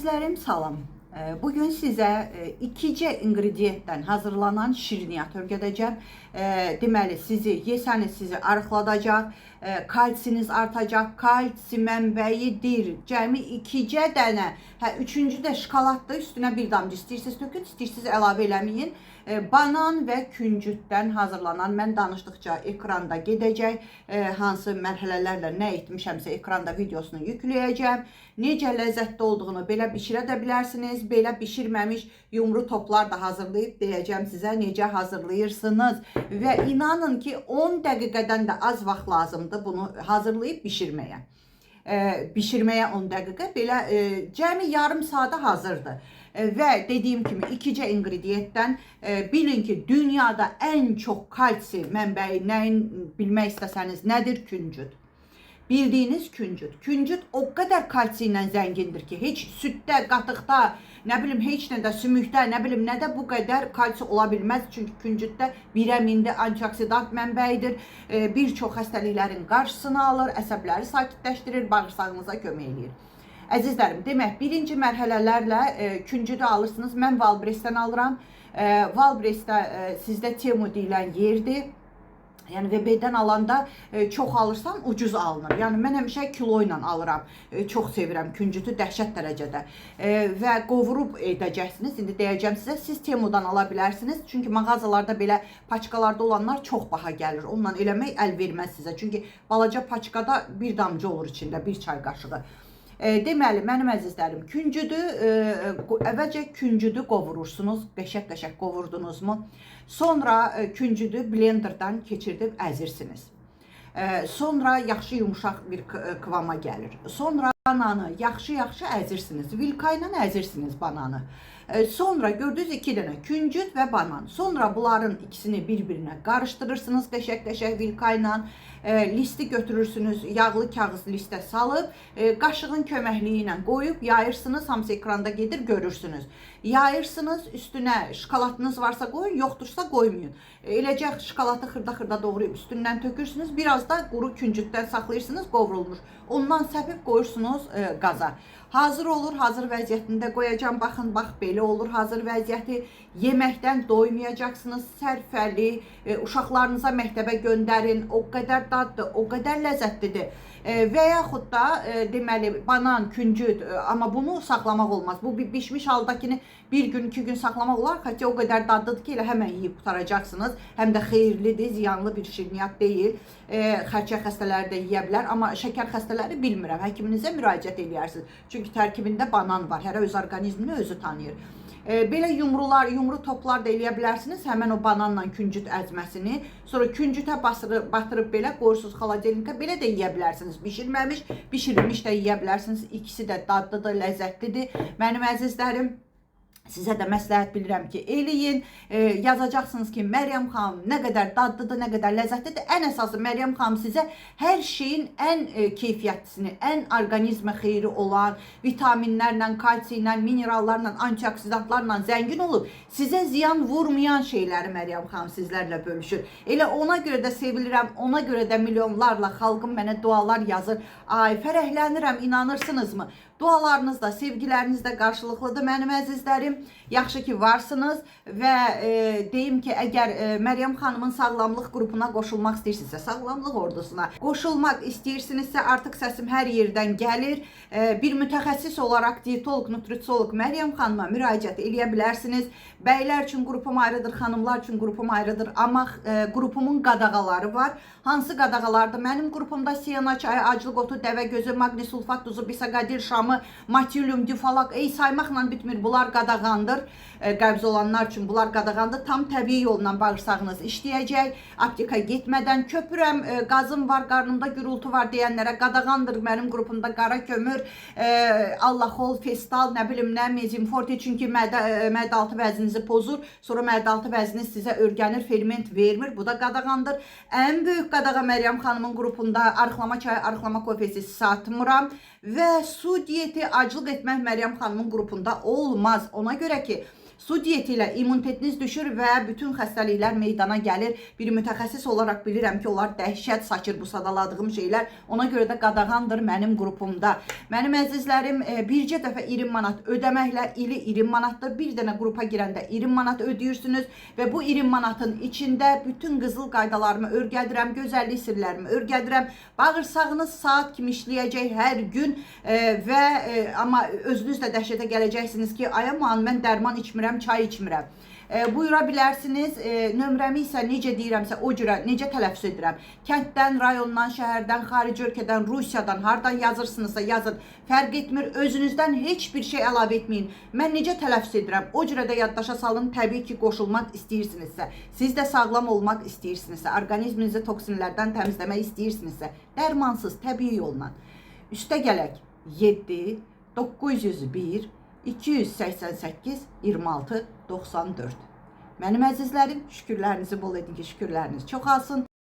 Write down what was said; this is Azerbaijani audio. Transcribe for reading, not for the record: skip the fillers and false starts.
Əzizlərim, salam. Bugün sizə 2C ingrediyentdən hazırlanan şirniyyat öyrədəcəm. Deməli, yesəniz sizi arıqladacaq, kalsiniz artacaq, kalsi mənbəyidir. Cəmi 2C dənə, üçüncü də şokoladdır, üstünə bir damcı istəyirsiniz tökün, istəyirsiniz əlavə eləməyin. Banan və küncütdən hazırlanan, mən danışdıqca ekranda gedəcək, hansı mərhələlərlə nə etmişəmsə ekranda videosunu yükləyəcəm. Necə ləzzətli olduğunu belə bişirə də bilərsiniz, belə bişirməmiş yumru toplar da hazırlayıb deyəcəm sizə necə hazırlayırsınız. Və inanın ki 10 dəqiqədən də az vaxt lazımdır bunu hazırlayıb bişirməyə. Bişirməyə 10 dəqiqə, belə cəmi yarım saata hazırdır. Və dediyim kimi 2C ingrediyentdən bilin ki dünyada ən çox kalsi mənbəyi nəyin bilmək istəsəniz nədir? Küncüt. Bildiyiniz küncüt. Küncüt o qədər kalsi ilə zəngindir ki, heç süddə, qatıqda, nə bilim heç nədə, sümükdə, nə bilim nədə bu qədər kalsi ola bilməz. Çünki küncütdə birəmində antioksidant mənbəyidir. Bir çox xəstəliklərin qarşısını alır, əsəbləri sakitləşdirir, bağırsağınıza kömək eləyir. Əzizlərim, demək, birinci mərhələlərlə küncütü alırsınız. Mən Valbrestdən alıram. Valbrestdə sizdə Temu deyilən yerdir. Yəni VB-dən alanda çox alırsan ucuz alınır. Yəni mən həmişə kilo ilə alıram. Çox sevirəm küncütü dəhşət dərəcədə. Və qovurub edəcəksiniz. İndi deyəcəm sizə, siz Temudan ala bilərsiniz. Çünki mağazalarda belə paçkalarda olanlar çox baha gəlir. Onunla eləmək əl verməz sizə. Çünki balaca paçkada bir damcı olur içində, bir çay qaşığı. Deməli, mənim əzizlərim, küncüdü, əvvəlcə küncüdü qovurursunuz, qəşək-qəşək qovurdunuzmu? Sonra küncüdü blenderdan keçirdib əzirsiniz. Sonra yaxşı yumuşaq bir kıvama gəlir. Sonra bananı yaxşı-yaxşı əzirsiniz, vilka ilə əzirsiniz bananı. Sonra gördüğünüz 2 dənə küncüt və banan. Sonra bunların ikisini bir-birinə qarışdırırsınız qəşək-qəşək vilka ilə. Listi götürürsünüz, yağlı kağız listə salıb, qaşığın köməkliyi ilə qoyub yayırsınız, hamısı ekranda gedir, görürsünüz. Yayırsınız, üstünə şokoladınız varsa qoyun, yoxdursa qoymayın. Eləcə şokoladı xırda-xırda doğrayıb üstündən tökürsünüz, biraz da quru küncütdən saxlayırsınız, qovrulmuş. Ondan səpib qoyursunuz qaza. Hazır olur, hazır vəziyyətində qoyacağım. Baxın, bax belə olur hazır vəziyyəti. Yeməkdən doymayacaqsınız, sərfəli, uşaqlarınıza məktəbə göndərin. O qədər daddır, o qədər ləzzətlidir. Və yaxud da deməli banan, küncüt, amma bunu saxlamaq olmaz. Bu bişmiş haldakini bir gün, 2 gün saxlamaq olar. Xətti o qədər dadlıdır ki, elə həmən yeyib qutaracaqsınız. Həm də xeyirlidir, ziyanlı bir şirniyyat deyil. Xərçəng xəstələri də yeyə bilər, amma şəkər xəstələri bilmirəm. Həkiminizə müraciət edərsiniz. Çünki tərkibində banan var. Hərə öz orqanizmini özü tanıyır. Belə yumru toplar da eləyə bilərsiniz. Həmən o bananla küncüt əzməsini. Sonra küncütə batırıb belə qoyursunuz xaladelnikə. Belə də yeyə bilərsiniz. Bişirməmiş, bişirilmiş də yeyə bilərsiniz. İkisi də dadlıdır, ləzzətlidir. Mənim əzizlərim, sizə də məsləhət bilirəm ki, eləyin. Yazacaqsınız ki, Məryəm xanım nə qədər dadlıdır, nə qədər ləzzətlidir. Ən əsası Məryəm xanım sizə hər şeyin ən keyfiyyətlisini, ən orqanizmə xeyri olan, vitaminlərlə, kalsi ilə, minerallarla, antioksidantlarla zəngin olub, sizə ziyan vurmayan şeyləri Məryəm xanım sizlərlə bölüşür. Elə ona görə də sevilirəm, ona görə də milyonlarla xalqım mənə dualar yazır. Ay, fərəhlənirəm, inanırsınızmı? Dualarınız da, sevgiləriniz də qarşılıqlıdır mənim əzizlərim. Yaxşı ki varsınız və deyim ki, əgər Məryəm xanımın sağlamlıq qrupuna qoşulmaq istəyirsinizsə, sağlamlıq ordusuna qoşulmaq istəyirsinizsə, artıq səsim hər yerdən gəlir. Bir mütəxəssis olaraq diyetolog, nutrisiolog Məryəm xanıma müraciət eləyə bilərsiniz. Bəylər üçün qrupum ayrıdır, xanımlar üçün qrupum ayrıdır. Amma qrupumun qadağaları var. Hansı qadağalardır? Mənim qrupumda siyana çayı, aclıq otu, dəvə gözü, maqni sulfat duzu, bisaqadir şamı, matilyum, difalak, saymaqla bitmir. Bunlar qadağandır. Qəbz olanlar üçün bunlar qadağandır. Tam təbii yolla bağırsağınız işləyəcək. Apteka getmədən köpürəm, qazım var, qarnımda gürültü var deyənlərə qadağandır. Mənim qrupumda qara kömür, allahol, festal, nə bilim nə, mezimforti, çünki mədə-altı vəzninizi pozur. Sonra mədə-altı vəzniniz sizə örgənir, ferment vermir. Bu da qadağandır. Ən böyük qadağa Məryəm xanımın qrupunda arıqlama çayı, arıqlama kofesi satmıram. Və su diyeti, aclıq etmək Məryəm xanımın qrupunda olmaz. Ona görə ki, Su diyeti ilə immunitetiniz düşür və bütün xəstəliklər meydana gəlir. Bir mütəxəssis olaraq bilirəm ki, onlar dəhşət saçır bu sadaladığım şeylər. Ona görə də qadağandır mənim qrupumda. Mənim əzizlərim, bircə dəfə 20 manat ödəməklə ili 20 manatdır. Bir dənə qrupa girəndə 20 manat ödəyirsiniz və bu 20 manatın içində bütün qızıl qaydalarımı öyrədirəm, gözəllik sirlərimi öyrədirəm. Bağırsağınız saat kimi işləyəcək hər gün və amma özünüz də dəhşətə gələcəksiniz ki, ay aman mən dərman içmirəm, çay içmirəm. Buyura bilərsiniz. Nömrəmi isə necə deyirəmsə o cürə, necə tələffüz edirəm. Kənddən, rayondan, şəhərdən, xarici ölkədən, Rusiyadan, hardan yazırsınızsa yazın. Fərq etmir, özünüzdən heç bir şey əlavə etməyin. Mən necə tələffüz edirəm, o cürə də yaddaşa salın. Təbii ki, qoşulmaq istəyirsinizsə, siz də sağlam olmaq istəyirsinizsə, orqanizminizi toksinlərdən təmizləmək istəyirsinizsə, dərmansız, təbii yolla. Üstə gələk 7 901 288 26 94. Mənim əzizlərim, şükürlərinizi bol edin ki, şükürləriniz çoxalsın.